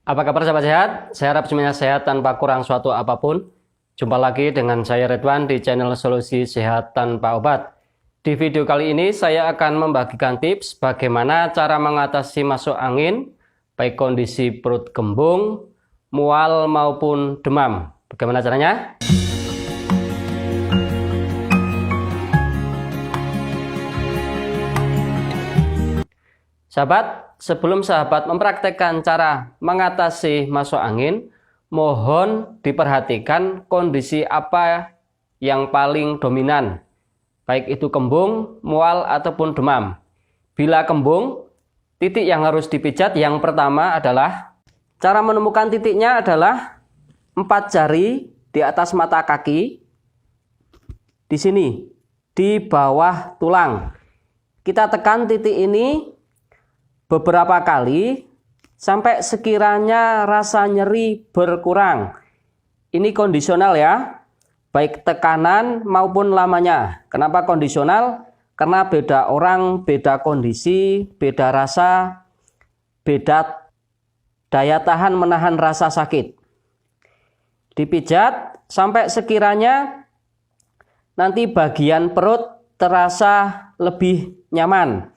Apa kabar sahabat sehat? Saya harap semuanya sehat tanpa kurang suatu apapun. Jumpa lagi dengan saya Ridwan di channel Solusi Sehat Tanpa Obat. Di video kali ini saya akan membagikan tips bagaimana cara mengatasi masuk angin, baik kondisi perut kembung, mual maupun demam. Bagaimana caranya? Sahabat, sebelum sahabat mempraktekkan cara mengatasi masuk angin, mohon diperhatikan kondisi apa yang paling dominan, baik itu kembung, mual, ataupun demam. Bila kembung, titik yang harus dipijat yang pertama adalah, cara menemukan titiknya adalah 4 jari di atas mata kaki, di sini, di bawah tulang. Kita tekan titik ini beberapa kali sampai sekiranya rasa nyeri berkurang. Ini kondisional ya, baik tekanan maupun lamanya. Kenapa kondisional? Karena beda orang, beda kondisi, beda rasa, beda daya tahan menahan rasa sakit. Dipijat sampai sekiranya nanti bagian perut terasa lebih nyaman.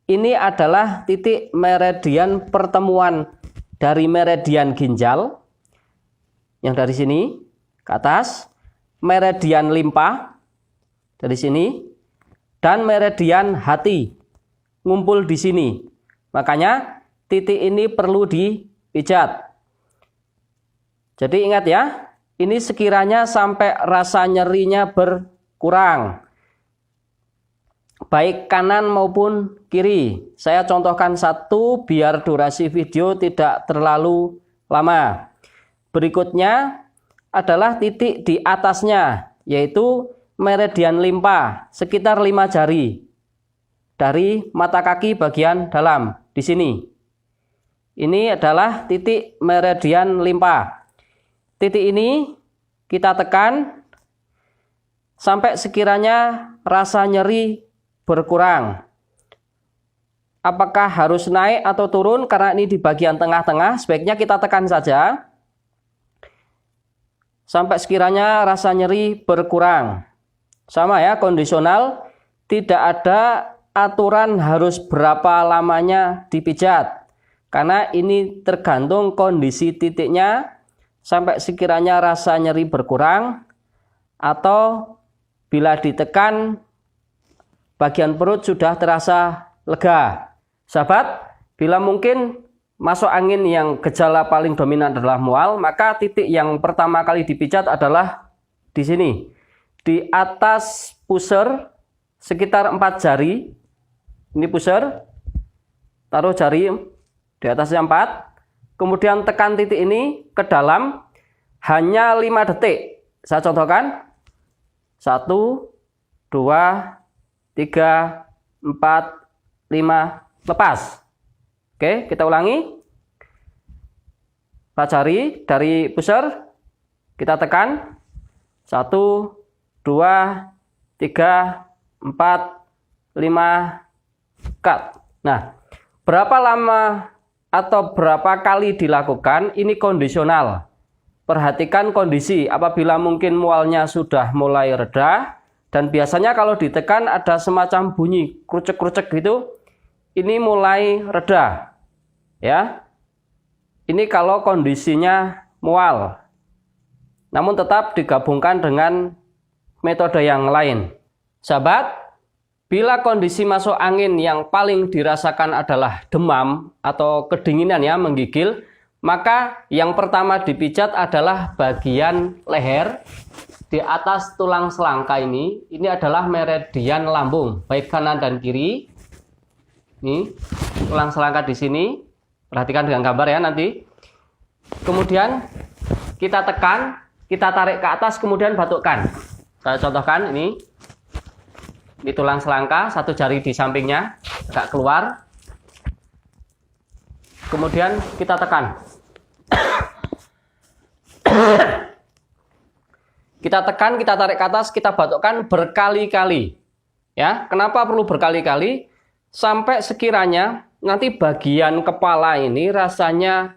Ini adalah titik meridian pertemuan dari meridian ginjal yang dari sini ke atas, meridian limpa dari sini, dan meridian hati ngumpul di sini. Makanya titik ini perlu dipijat. Jadi ingat ya, ini sekiranya sampai rasa nyerinya berkurang, baik kanan maupun kiri. Saya contohkan satu biar durasi video tidak terlalu lama. Berikutnya adalah titik di atasnya, yaitu meridian limpa sekitar 5 jari dari mata kaki bagian dalam di sini. Ini adalah titik meridian limpa. Titik ini kita tekan sampai sekiranya rasa nyeri berkurang. Apakah harus naik atau turun? Karena ini di bagian tengah-tengah, sebaiknya kita tekan saja sampai sekiranya rasa nyeri berkurang. Sama ya, kondisional, tidak ada aturan harus berapa lamanya dipijat, karena ini tergantung kondisi titiknya. Sampai sekiranya rasa nyeri berkurang, atau bila ditekan bagian perut sudah terasa lega. Sahabat, bila mungkin masuk angin yang gejala paling dominan adalah mual, maka titik yang pertama kali dipijat adalah di sini, di atas pusar sekitar 4 jari. Ini pusar, taruh jari di atasnya 4, kemudian tekan titik ini ke dalam hanya 5 detik. Saya contohkan, 1, 2, 3, 4, 5, lepas. Oke, kita ulangi. 4 jari dari pusar, kita tekan. 1, 2, 3, 4, 5, cut. Nah, berapa lama atau berapa kali dilakukan? Ini kondisional. Perhatikan kondisi. Apabila mungkin mualnya sudah mulai reda, dan biasanya kalau ditekan ada semacam bunyi krucek-krucek gitu, ini mulai reda ya. Ini kalau kondisinya mual. Namun tetap digabungkan dengan metode yang lain. Sahabat, bila kondisi masuk angin yang paling dirasakan adalah demam atau kedinginan ya, menggigil, maka yang pertama dipijat adalah bagian leher. Di atas tulang selangka ini adalah meridian lambung, baik kanan dan kiri. Ini tulang selangka di sini. Perhatikan dengan gambar ya nanti. Kemudian kita tekan, kita tarik ke atas, kemudian batukkan. Saya contohkan ini tulang selangka, 1 jari di sampingnya agak keluar. Kemudian kita tekan. Kita tekan, kita tarik ke atas, kita batukkan berkali-kali. Ya, kenapa perlu berkali-kali? Sampai sekiranya nanti bagian kepala ini rasanya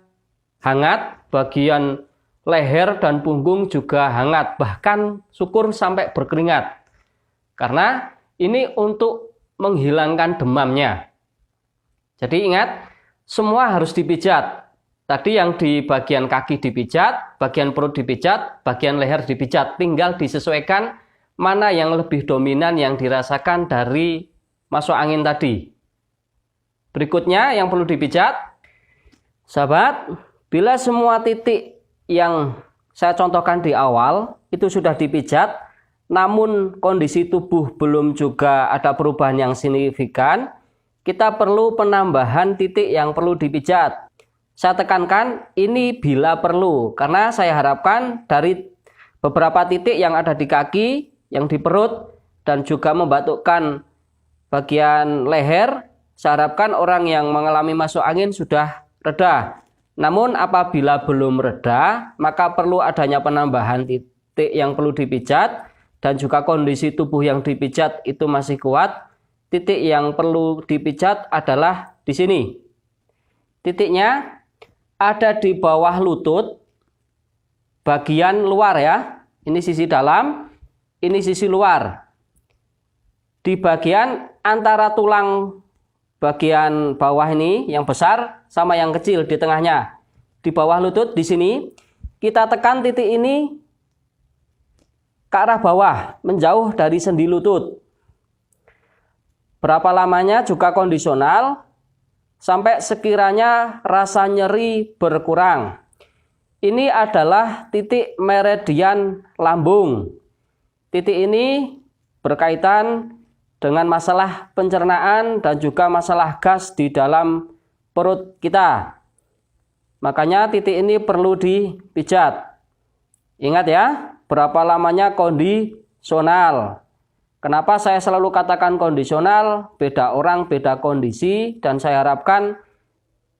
hangat, bagian leher dan punggung juga hangat, bahkan syukur sampai berkeringat. Karena ini untuk menghilangkan demamnya. Jadi ingat, semua harus dipijat. Tadi yang di bagian kaki dipijat, bagian perut dipijat, bagian leher dipijat. Tinggal disesuaikan mana yang lebih dominan yang dirasakan dari masuk angin tadi. Berikutnya yang perlu dipijat, sahabat, bila semua titik yang saya contohkan di awal itu sudah dipijat, namun kondisi tubuh belum juga ada perubahan yang signifikan, kita perlu penambahan titik yang perlu dipijat. Saya tekankan ini bila perlu, karena saya harapkan dari beberapa titik yang ada di kaki, yang di perut, dan juga membatukkan bagian leher, saya harapkan orang yang mengalami masuk angin sudah reda. Namun apabila belum reda, maka perlu adanya penambahan titik yang perlu dipijat, dan juga kondisi tubuh yang dipijat itu masih kuat. Titik yang perlu dipijat adalah di sini. Titiknya ada di bawah lutut, bagian luar ya. Ini sisi dalam, ini sisi luar. Di bagian antara tulang bagian bawah ini yang besar sama yang kecil di tengahnya. Di bawah lutut di sini kita tekan titik ini ke arah bawah, menjauh dari sendi lutut. Berapa lamanya juga kondisional sampai sekiranya rasa nyeri berkurang. Ini adalah titik meridian lambung. Titik ini berkaitan dengan masalah pencernaan dan juga masalah gas di dalam perut kita. Makanya titik ini perlu dipijat. Ingat ya, berapa lamanya kondisional. Kenapa saya selalu katakan kondisional? Beda orang, beda kondisi, dan saya harapkan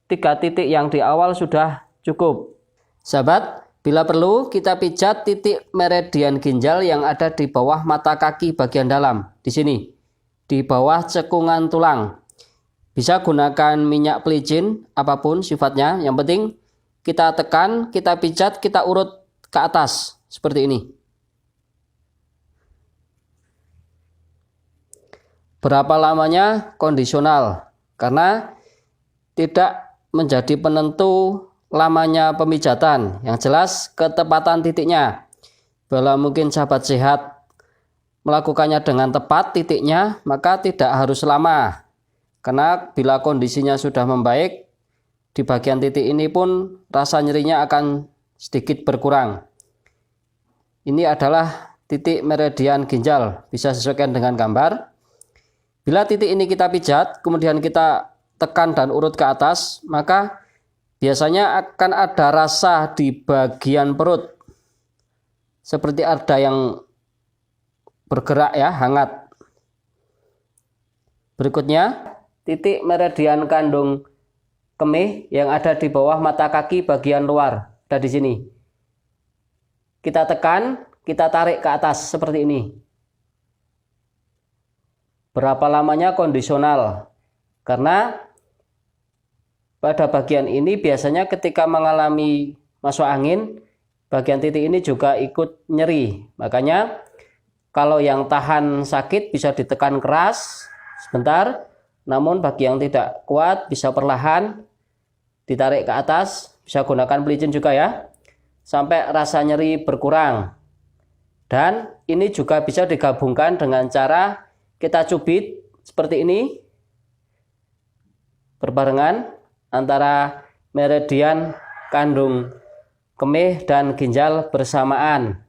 3 titik yang di awal sudah cukup. Sahabat, bila perlu kita pijat titik meridian ginjal yang ada di bawah mata kaki bagian dalam, di sini. Di bawah cekungan tulang. Bisa gunakan minyak pelicin apapun sifatnya, yang penting kita tekan, kita pijat, kita urut ke atas seperti ini. Berapa lamanya kondisional, karena tidak menjadi penentu lamanya pemijatan. Yang jelas ketepatan titiknya. Bila mungkin sahabat sehat melakukannya dengan tepat titiknya, maka tidak harus lama. Karena bila kondisinya sudah membaik, di bagian titik ini pun rasa nyerinya akan sedikit berkurang. Ini adalah titik meridian ginjal, bisa sesuaikan dengan gambar. Bila titik ini kita pijat, kemudian kita tekan dan urut ke atas, maka biasanya akan ada rasa di bagian perut. Seperti ada yang bergerak ya, hangat. Berikutnya, titik meridian kandung kemih yang ada di bawah mata kaki bagian luar. Ada di sini. Kita tekan, kita tarik ke atas seperti ini. Berapa lamanya kondisional? Karena pada bagian ini biasanya ketika mengalami masuk angin, bagian titik ini juga ikut nyeri. Makanya kalau yang tahan sakit bisa ditekan keras sebentar, namun bagi yang tidak kuat bisa perlahan ditarik ke atas, bisa gunakan pelicin juga ya, sampai rasa nyeri berkurang. Dan ini juga bisa digabungkan dengan cara kita cubit seperti ini, berbarengan antara meridian kandung kemih dan ginjal bersamaan.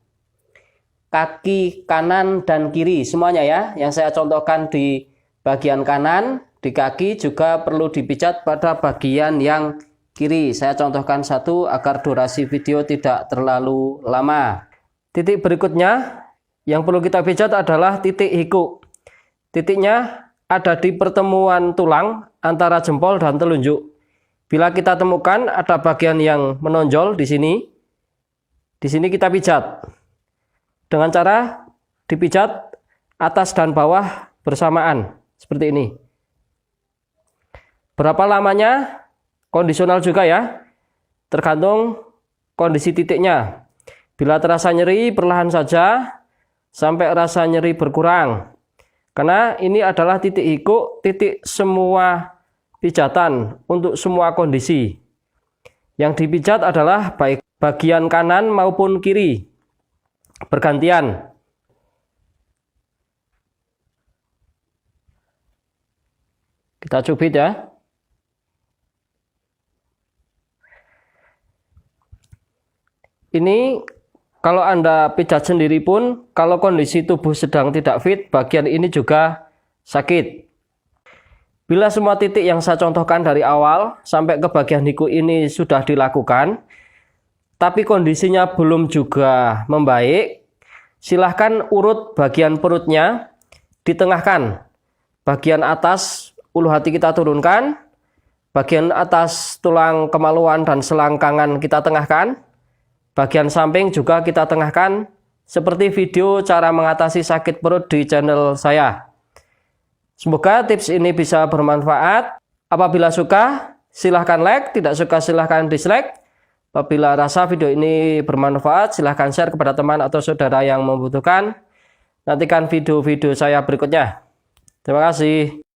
Kaki kanan dan kiri semuanya ya, yang saya contohkan di bagian kanan, di kaki juga perlu dipijat pada bagian yang kiri. Saya contohkan satu agar durasi video tidak terlalu lama. Titik berikutnya yang perlu kita pijat adalah titik hiku. Titiknya ada di pertemuan tulang antara jempol dan telunjuk. Bila kita temukan ada bagian yang menonjol di sini kita pijat. Dengan cara dipijat atas dan bawah bersamaan seperti ini. Berapa lamanya? Kondisional juga ya. tergantung kondisi titiknya. Bila terasa nyeri, perlahan saja sampai rasa nyeri berkurang. Karena ini adalah titik hikuk, titik semua pijatan untuk semua kondisi. Yang dipijat adalah baik bagian kanan maupun kiri, bergantian. Kita cubit ya. Ini kalau Anda pijat sendiri pun, kalau kondisi tubuh sedang tidak fit, bagian ini juga sakit. Bila semua titik yang saya contohkan dari awal sampai ke bagian hikuk ini sudah dilakukan, tapi kondisinya belum juga membaik, silahkan urut bagian perutnya, ditengahkan. Bagian atas ulu hati kita turunkan, bagian atas tulang kemaluan dan selangkangan kita tengahkan, bagian samping juga kita tengahkan, seperti video cara mengatasi sakit perut di channel saya. Semoga tips ini bisa bermanfaat. Apabila suka, silahkan like. Tidak suka, silahkan dislike. Apabila rasa video ini bermanfaat, silahkan share kepada teman atau saudara yang membutuhkan. Nantikan video-video saya berikutnya. Terima kasih.